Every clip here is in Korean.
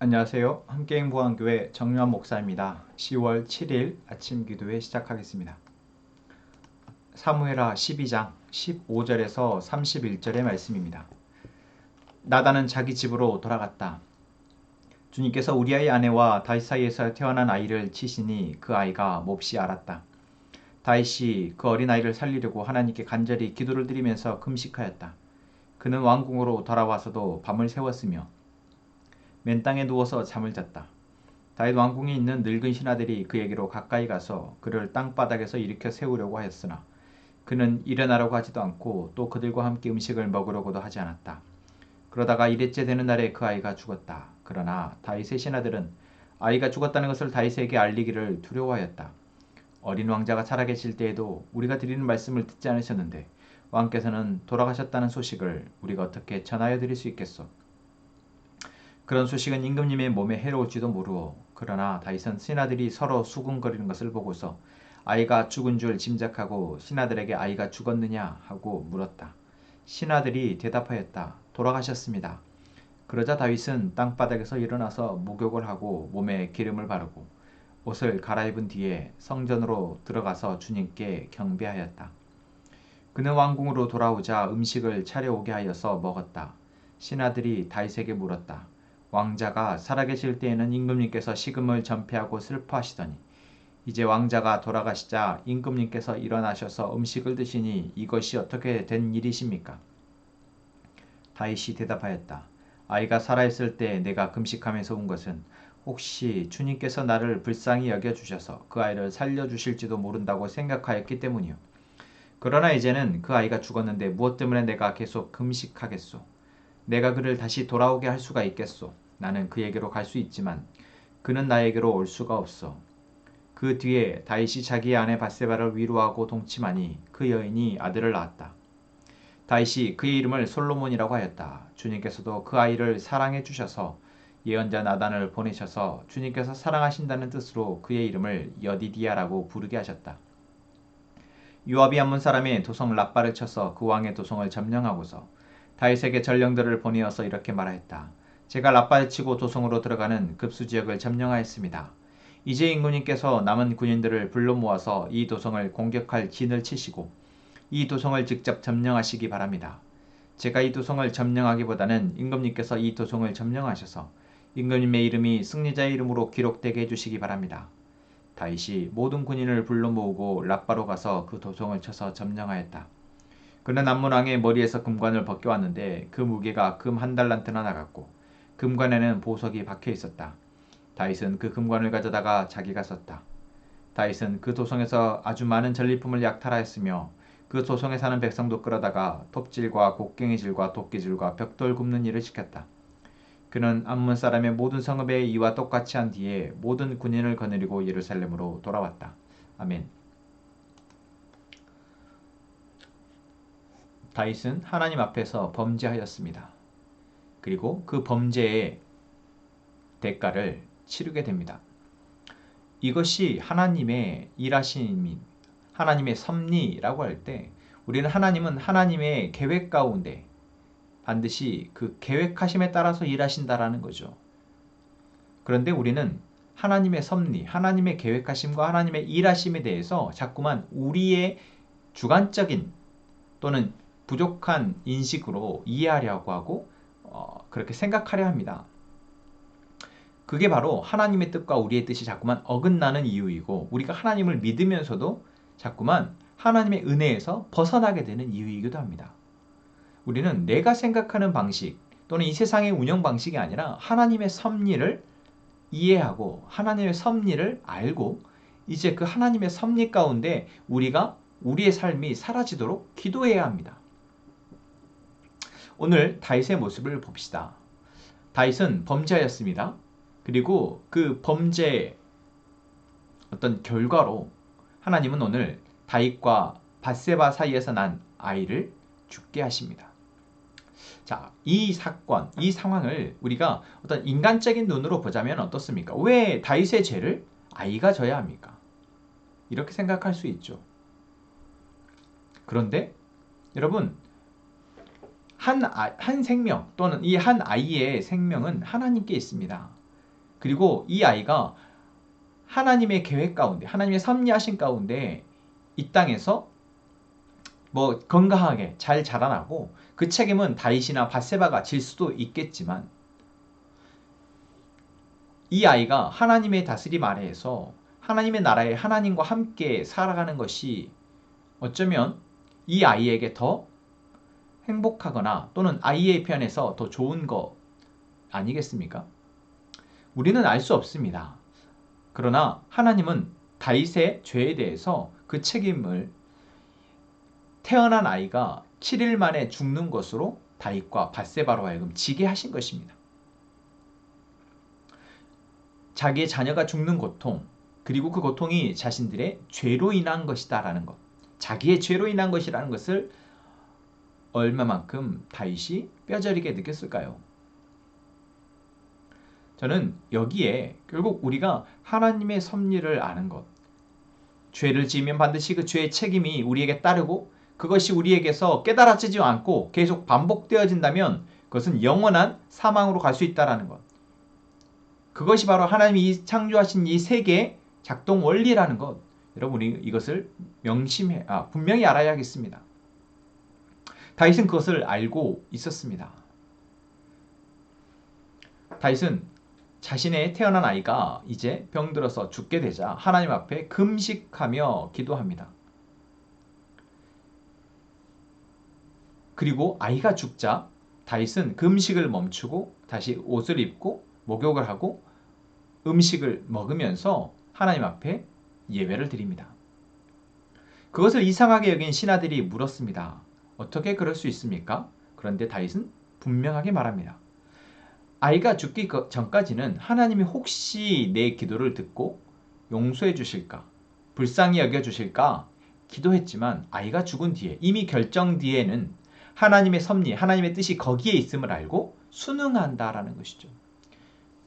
안녕하세요. 함께행보안교회 정유한 목사입니다. 10월 7일 아침 기도회 시작하겠습니다. 사무엘하 12장 15절에서 31절의 말씀입니다. 나단은 자기 집으로 돌아갔다. 주님께서 우리아의 아내와 다윗 사이에서 태어난 아이를 치시니 그 아이가 몹시 앓았다. 다윗이 그 어린아이를 살리려고 하나님께 간절히 기도를 드리면서 금식하였다. 그는 왕궁으로 돌아와서도 밤을 새웠으며 맨 땅에 누워서 잠을 잤다. 다윗 왕궁에 있는 늙은 신하들이 그에게로 가까이 가서 그를 땅바닥에서 일으켜 세우려고 하였으나 그는 일어나려고 하지도 않고 또 그들과 함께 음식을 먹으려고도 하지 않았다. 그러다가 일일째 되는 날에 그 아이가 죽었다. 그러나 다윗의 신하들은 아이가 죽었다는 것을 다윗에게 알리기를 두려워하였다. 어린 왕자가 살아계실 때에도 우리가 드리는 말씀을 듣지 않으셨는데 왕께서는 돌아가셨다는 소식을 우리가 어떻게 전하여 드릴 수 있겠소? 그런 소식은 임금님의 몸에 해로울지도 모르오. 그러나 다윗은 신하들이 서로 수군거리는 것을 보고서 아이가 죽은 줄 짐작하고 신하들에게 아이가 죽었느냐 하고 물었다. 신하들이 대답하였다. 돌아가셨습니다. 그러자 다윗은 땅바닥에서 일어나서 목욕을 하고 몸에 기름을 바르고 옷을 갈아입은 뒤에 성전으로 들어가서 주님께 경배하였다. 그는 왕궁으로 돌아오자 음식을 차려오게 하여서 먹었다. 신하들이 다윗에게 물었다. 왕자가 살아계실 때에는 임금님께서 식음을 전폐하고 슬퍼하시더니 이제 왕자가 돌아가시자 임금님께서 일어나셔서 음식을 드시니 이것이 어떻게 된 일이십니까? 다윗이 대답하였다. 아이가 살아있을 때 내가 금식하면서 온 것은 혹시 주님께서 나를 불쌍히 여겨주셔서 그 아이를 살려주실지도 모른다고 생각하였기 때문이요. 그러나 이제는 그 아이가 죽었는데 무엇 때문에 내가 계속 금식하겠소? 내가 그를 다시 돌아오게 할 수가 있겠소? 나는 그에게로 갈 수 있지만 그는 나에게로 올 수가 없어. 그 뒤에 다윗이 자기의 아내 밧세바를 위로하고 동침하니 그 여인이 아들을 낳았다. 다윗이 그의 이름을 솔로몬이라고 하였다. 주님께서도 그 아이를 사랑해 주셔서 예언자 나단을 보내셔서 주님께서 사랑하신다는 뜻으로 그의 이름을 여디디아라고 부르게 하셨다. 요압이 암몬 사람의 도성 랍바를 쳐서 그 왕의 도성을 점령하고서 다윗에게 전령들을 보내어서 이렇게 말하였다. 제가 랍바를 치고 도성으로 들어가는 급수 지역을 점령하였습니다. 이제 임금님께서 남은 군인들을 불러 모아서 이 도성을 공격할 진을 치시고 이 도성을 직접 점령하시기 바랍니다. 제가 이 도성을 점령하기보다는 임금님께서 이 도성을 점령하셔서 임금님의 이름이 승리자의 이름으로 기록되게 해주시기 바랍니다. 다윗이 모든 군인을 불러 모으고 랍바로 가서 그 도성을 쳐서 점령하였다. 그는 암몬 왕의 머리에서 금관을 벗겨왔는데 그 무게가 금 한 달란트나 나갔고 금관에는 보석이 박혀 있었다. 다윗은 그 금관을 가져다가 자기가 썼다. 다윗은 그 도성에서 아주 많은 전리품을 약탈하였으며 그 도성에 사는 백성도 끌어다가 톱질과 곡괭이질과 도끼질과 벽돌 굽는 일을 시켰다. 그는 암몬 사람의 모든 성읍에 이와 똑같이 한 뒤에 모든 군인을 거느리고 예루살렘으로 돌아왔다. 아멘. 다윗은 하나님 앞에서 범죄하였습니다. 그리고 그 범죄의 대가를 치르게 됩니다. 이것이 하나님의 일하심인 하나님의 섭리라고 할 때 우리는 하나님은 하나님의 계획 가운데 반드시 그 계획하심에 따라서 일하신다라는 거죠. 그런데 우리는 하나님의 섭리, 하나님의 계획하심과 하나님의 일하심에 대해서 자꾸만 우리의 주관적인 또는 부족한 인식으로 이해하려고 하고 그렇게 생각하려 합니다. 그게 바로 하나님의 뜻과 우리의 뜻이 자꾸만 어긋나는 이유이고 우리가 하나님을 믿으면서도 자꾸만 하나님의 은혜에서 벗어나게 되는 이유이기도 합니다. 우리는 내가 생각하는 방식 또는 이 세상의 운영 방식이 아니라 하나님의 섭리를 이해하고 하나님의 섭리를 알고 이제 그 하나님의 섭리 가운데 우리가 우리의 삶이 사라지도록 기도해야 합니다. 오늘 다윗의 모습을 봅시다. 다윗은 범죄하였습니다. 그리고 그 범죄의 어떤 결과로 하나님은 오늘 다윗과 밧세바 사이에서 난 아이를 죽게 하십니다. 자, 이 사건, 이 상황을 우리가 어떤 인간적인 눈으로 보자면 어떻습니까? 왜 다윗의 죄를 아이가 져야 합니까? 이렇게 생각할 수 있죠. 그런데 여러분, 한 생명 또는 이 한 아이의 생명은 하나님께 있습니다. 그리고 이 아이가 하나님의 계획 가운데, 하나님의 섭리하신 가운데 이 땅에서 뭐 건강하게 잘 자라나고, 그 책임은 다윗이나 밧세바가 질 수도 있겠지만, 이 아이가 하나님의 다스림 아래에서 하나님의 나라에 하나님과 함께 살아가는 것이 어쩌면 이 아이에게 더 행복하거나 또는 아이의 편에서 더 좋은 거 아니겠습니까? 우리는 알 수 없습니다. 그러나 하나님은 다윗의 죄에 대해서 그 책임을 태어난 아이가 7일 만에 죽는 것으로 다윗과 밧세바로 하여금 지게 하신 것입니다. 자기의 자녀가 죽는 고통, 그리고 그 고통이 자신들의 죄로 인한 것이다라는 것, 자기의 죄로 인한 것이라는 것을 얼마만큼 다윗이 뼈저리게 느꼈을까요? 저는 여기에 결국 우리가 하나님의 섭리를 아는 것, 죄를 지으면 반드시 그 죄의 책임이 우리에게 따르고, 그것이 우리에게서 깨달아지지 않고 계속 반복되어진다면 그것은 영원한 사망으로 갈 수 있다는 것, 그것이 바로 하나님이 창조하신 이 세계의 작동 원리라는 것, 여러분이 이것을 분명히 알아야겠습니다. 다윗은 그것을 알고 있었습니다. 다윗은 자신의 태어난 아이가 이제 병들어서 죽게 되자 하나님 앞에 금식하며 기도합니다. 그리고 아이가 죽자 다윗은 금식을 멈추고 다시 옷을 입고 목욕을 하고 음식을 먹으면서 하나님 앞에 예배를 드립니다. 그것을 이상하게 여긴 신하들이 물었습니다. 어떻게 그럴 수 있습니까? 그런데 다윗은 분명하게 말합니다. 아이가 죽기 전까지는 하나님이 혹시 내 기도를 듣고 용서해 주실까, 불쌍히 여겨 주실까 기도했지만, 아이가 죽은 뒤에, 이미 결정 뒤에는 하나님의 섭리, 하나님의 뜻이 거기에 있음을 알고 순응한다라는 것이죠.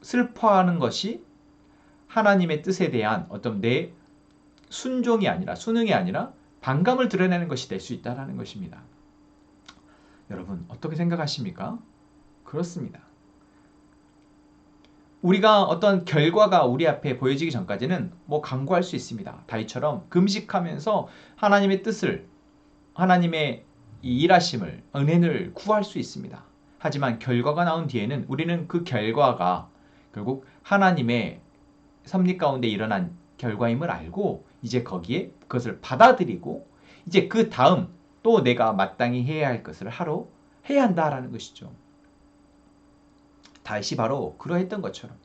슬퍼하는 것이 하나님의 뜻에 대한 어떤 내 순종이 아니라, 순응이 아니라 반감을 드러내는 것이 될 수 있다는 것입니다. 여러분 어떻게 생각하십니까? 그렇습니다. 우리가 어떤 결과가 우리 앞에 보여지기 전까지는 강구할 수 있습니다. 다윗처럼 금식하면서 하나님의 뜻을, 하나님의 일하심을, 은혜를 구할 수 있습니다. 하지만 결과가 나온 뒤에는 우리는 그 결과가 결국 하나님의 섭리 가운데 일어난 결과임을 알고 이제 거기에 그것을 받아들이고, 이제 그 다음 또 내가 마땅히 해야 할 것을 해야 한다라는 것이죠. 다윗이 바로 그러했던 것처럼,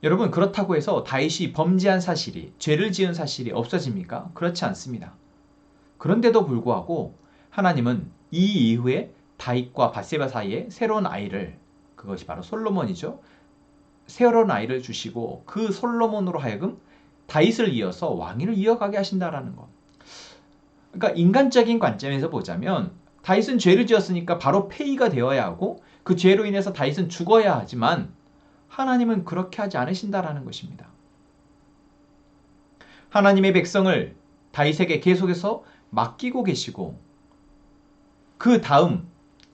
여러분 그렇다고 해서 다윗이 범죄한 사실이, 죄를 지은 사실이 없어집니까? 그렇지 않습니다. 그런데도 불구하고 하나님은 이 이후에 다윗과 밧세바 사이에 새로운 아이를, 그것이 바로 솔로몬이죠, 새로운 아이를 주시고 그 솔로몬으로 하여금 다윗을 이어서 왕위를 이어가게 하신다라는 것. 그러니까 인간적인 관점에서 보자면 다윗은 죄를 지었으니까 바로 폐위가 되어야 하고 그 죄로 인해서 다윗은 죽어야 하지만, 하나님은 그렇게 하지 않으신다라는 것입니다. 하나님의 백성을 다윗에게 계속해서 맡기고 계시고, 그 다음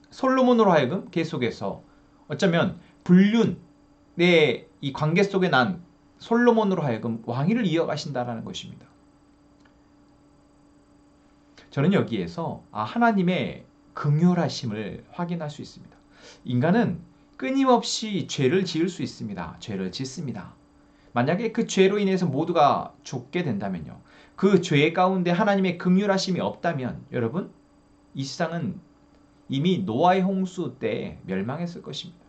솔로몬으로 하여금 계속해서 어쩌면 불륜의 이 관계 속에 난 솔로몬으로 하여금 왕위를 이어가신다라는 것입니다. 저는 여기에서 하나님의 긍휼하심을 확인할 수 있습니다. 인간은 끊임없이 죄를 지을 수 있습니다. 죄를 짓습니다. 만약에 그 죄로 인해서 모두가 죽게 된다면요, 그 죄 가운데 하나님의 긍휼하심이 없다면 여러분, 이 세상은 이미 노아의 홍수 때 멸망했을 것입니다.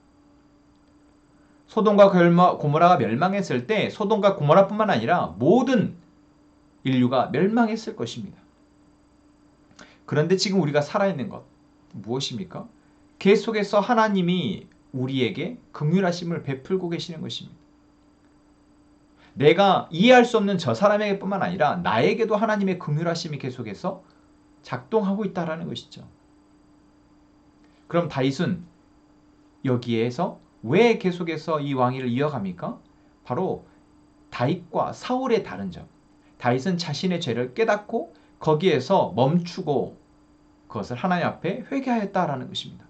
소돔과 고모라가 멸망했을 때 소돔과 고모라뿐만 아니라 모든 인류가 멸망했을 것입니다. 그런데 지금 우리가 살아있는 것 무엇입니까? 계속해서 하나님이 우리에게 긍휼하심을 베풀고 계시는 것입니다. 내가 이해할 수 없는 저 사람에게 뿐만 아니라 나에게도 하나님의 긍휼하심이 계속해서 작동하고 있다는 것이죠. 그럼 다윗은 여기에서 왜 계속해서 이 왕위를 이어갑니까? 바로 다윗과 사울의 다른 점, 다윗은 자신의 죄를 깨닫고 거기에서 멈추고 그것을 하나님 앞에 회개하였다라는 것입니다.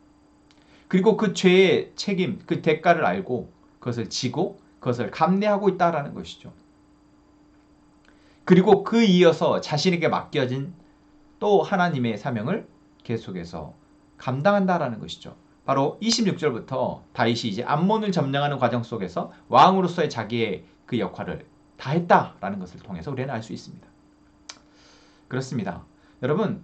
그리고 그 죄의 책임, 그 대가를 알고 그것을 지고 그것을 감내하고 있다라는 것이죠. 그리고 그 이어서 자신에게 맡겨진 또 하나님의 사명을 계속해서 감당한다라는 것이죠. 바로 26절부터 다윗이 이제 암몬을 점령하는 과정 속에서 왕으로서의 자기의 그 역할을 다했다라는 것을 통해서 우리는 알 수 있습니다. 그렇습니다. 여러분,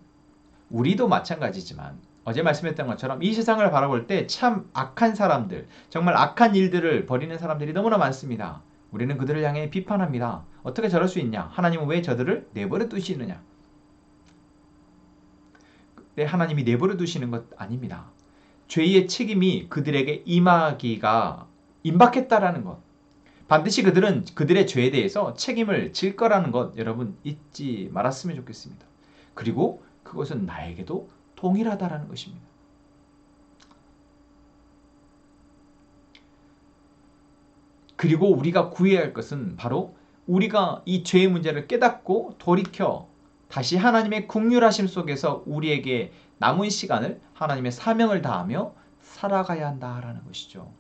우리도 마찬가지지만 어제 말씀했던 것처럼 이 세상을 바라볼 때 참 악한 사람들, 정말 악한 일들을 벌이는 사람들이 너무나 많습니다. 우리는 그들을 향해 비판합니다. 어떻게 저럴 수 있냐? 하나님은 왜 저들을 내버려 두시느냐? 하나님이 내버려 두시는 것 아닙니다. 죄의 책임이 그들에게 임박했다라는 것. 반드시 그들은 그들의 죄에 대해서 책임을 질 거라는 것 여러분 잊지 말았으면 좋겠습니다. 그리고 그것은 나에게도 동일하다라는 것입니다. 그리고 우리가 구해야 할 것은 바로 우리가 이 죄의 문제를 깨닫고 돌이켜 다시 하나님의 긍휼하심 속에서 우리에게 남은 시간을 하나님의 사명을 다하며 살아가야 한다라는 것이죠.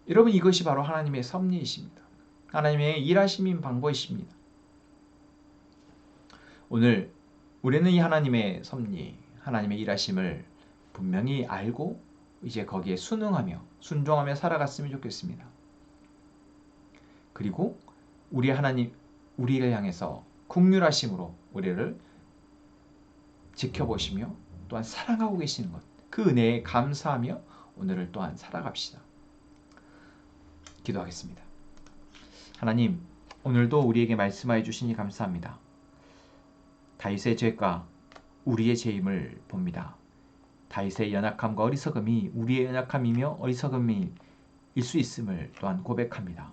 여러분, 이것이 바로 하나님의 섭리이십니다. 하나님의 일하심인 방법이십니다. 오늘 우리는 이 하나님의 섭리, 하나님의 일하심을 분명히 알고 이제 거기에 순응하며 순종하며 살아갔으면 좋겠습니다. 그리고 우리 하나님, 우리를 향해서 긍휼하심으로 우리를 지켜보시며 또한 사랑하고 계시는 것, 그 은혜에 감사하며 오늘을 또한 살아갑시다. 기도하겠습니다. 하나님, 오늘도 우리에게 말씀하여 주시니 감사합니다. 다윗의 죄가 우리의 죄임을 봅니다. 다윗의 연약함과 어리석음이 우리의 연약함이며 어리석음일 수 있음을 또한 고백합니다.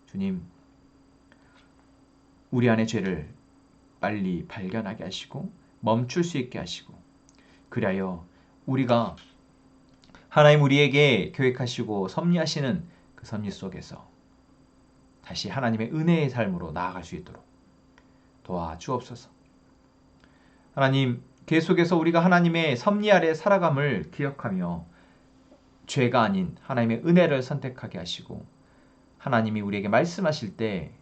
주님, 우리 안의 죄를 빨리 발견하게 하시고 멈출 수 있게 하시고, 그리하여 우리가 하나님 우리에게 계획하시고 섭리하시는 그 섭리 속에서 다시 하나님의 은혜의 삶으로 나아갈 수 있도록 도와주옵소서. 하나님, 계속해서 우리가 하나님의 섭리 아래 살아감을 기억하며 죄가 아닌 하나님의 은혜를 선택하게 하시고, 하나님이 우리에게 말씀하실 때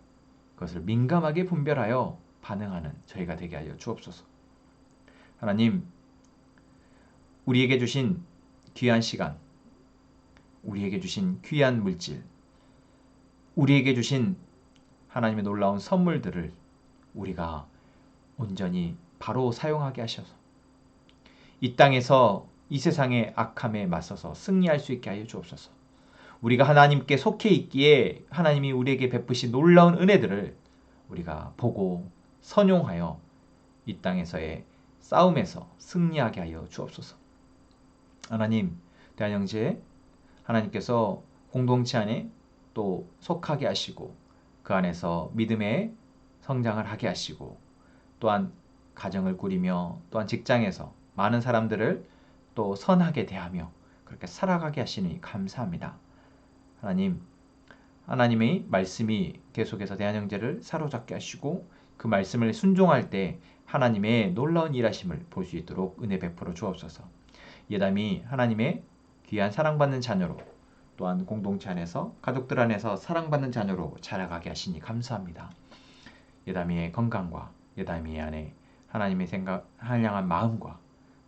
그것을 민감하게 분별하여 반응하는 저희가 되게 하여 주옵소서. 하나님, 우리에게 주신 귀한 시간, 우리에게 주신 귀한 물질, 우리에게 주신 하나님의 놀라운 선물들을 우리가 온전히 바로 사용하게 하셔서 이 땅에서 이 세상의 악함에 맞서서 승리할 수 있게 하여 주옵소서. 우리가 하나님께 속해 있기에 하나님이 우리에게 베푸신 놀라운 은혜들을 우리가 보고 선용하여 이 땅에서의 싸움에서 승리하게 하여 주옵소서. 하나님, 대한영제 하나님께서 공동체 안에 또 속하게 하시고 그 안에서 믿음의 성장을 하게 하시고 또한 가정을 꾸리며 또한 직장에서 많은 사람들을 또 선하게 대하며 그렇게 살아가게 하시니 감사합니다. 하나님, 하나님의 말씀이 계속해서 대한영제를 사로잡게 하시고 그 말씀을 순종할 때 하나님의 놀라운 일하심을 볼 수 있도록 은혜 베풀어 주옵소서. 예담이 하나님의 귀한 사랑받는 자녀로 또한 공동체 안에서 가족들 안에서 사랑받는 자녀로 자라가게 하시니 감사합니다. 예담이의 건강과 예담이 안에 하나님의 생각, 한량한 마음과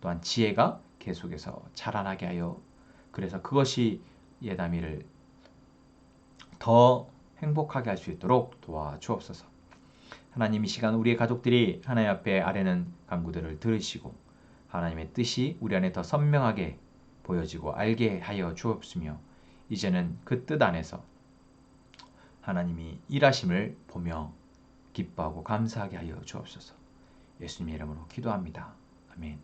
또한 지혜가 계속해서 자라나게 하여 그래서 그것이 예담이를 더 행복하게 할 수 있도록 도와주옵소서. 하나님, 이 시간 우리의 가족들이 하나님 앞에 아뢰는 간구들을 들으시고 하나님의 뜻이 우리 안에 더 선명하게 보여지고 알게 하여 주옵시며 이제는 그 뜻 안에서 하나님이 일하심을 보며 기뻐하고 감사하게 하여 주옵소서. 예수님의 이름으로 기도합니다. 아멘.